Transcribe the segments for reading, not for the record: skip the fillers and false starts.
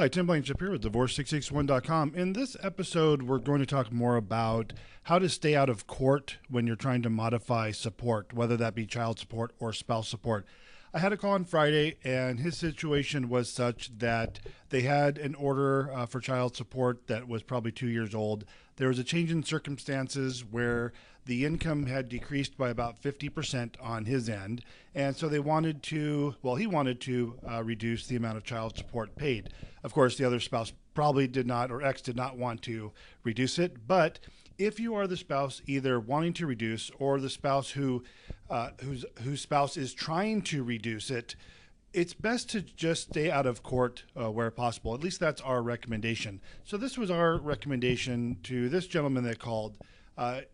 Hi, Tim Blankenship here with Divorce661.com. In this episode, we're going to talk more about how to stay out of court when you're trying to modify support, whether that be child support or spouse support. I had a call on Friday, and his situation was such that they had an order for child support that was probably 2 years old. There was a change in circumstances where the income had decreased by about 50% on his end. And so he wanted to reduce the amount of child support paid. Of course, the other spouse probably did not, or ex did not want to reduce it. But if you are the spouse either wanting to reduce or the spouse whose spouse is trying to reduce it, it's best to just stay out of court where possible. At least that's our recommendation. So this was our recommendation to this gentleman that called.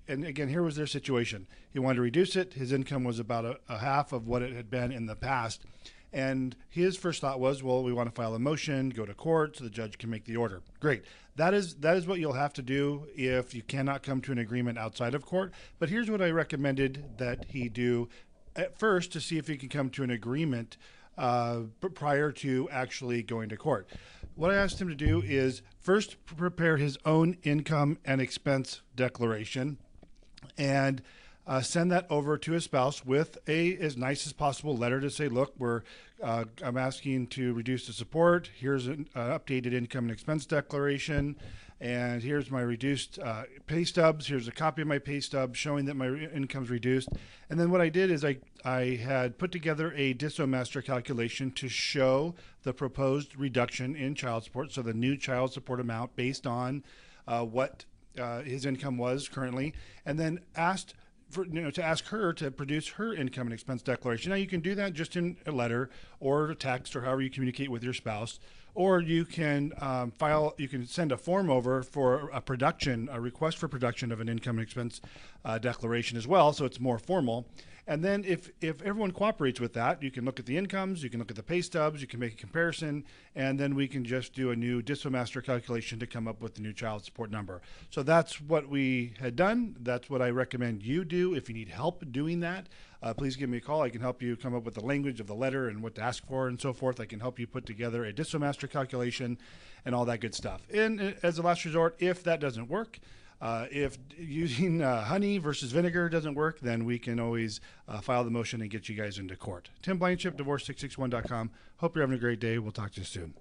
And again, here was their situation. He wanted to reduce it. His income was about a half of what it had been in the past. And his first thought was, well, we want to file a motion, go to court so the judge can make the order. Great. That is what you'll have to do if you cannot come to an agreement outside of court. But here's what I recommended that he do at first to see if he can come to an agreement prior to actually going to court. What I asked him to do is first prepare his own income and expense declaration and send that over to his spouse with as nice as possible letter to say, look, I'm asking to reduce the support. Here's an updated income and expense declaration. And here's my reduced pay stubs. Here's a copy of my pay stub showing that my income's reduced. And then what I did is I had put together a DissoMaster calculation to show the proposed reduction in child support. So the new child support amount based on what his income was currently, and then to ask her to produce her income and expense declaration. Now you can do that just in a letter or a text or however you communicate with your spouse, or you can you can send a form over for a request for production of an income and expense declaration as well, so it's more formal. And then if everyone cooperates with that, you can look at the incomes, you can look at the pay stubs, you can make a comparison, and then we can just do a new DissoMaster calculation to come up with the new child support number. So that's what we had done. That's what I recommend you do. If you need help doing that, please give me a call. I can help you come up with the language of the letter and what to ask for and so forth. I can help you put together a DissoMaster calculation and all that good stuff. And as a last resort, if that doesn't work, if using honey versus vinegar doesn't work, then we can always file the motion and get you guys into court. Tim Blankenship, Divorce661.com. Hope you're having a great day. We'll talk to you soon.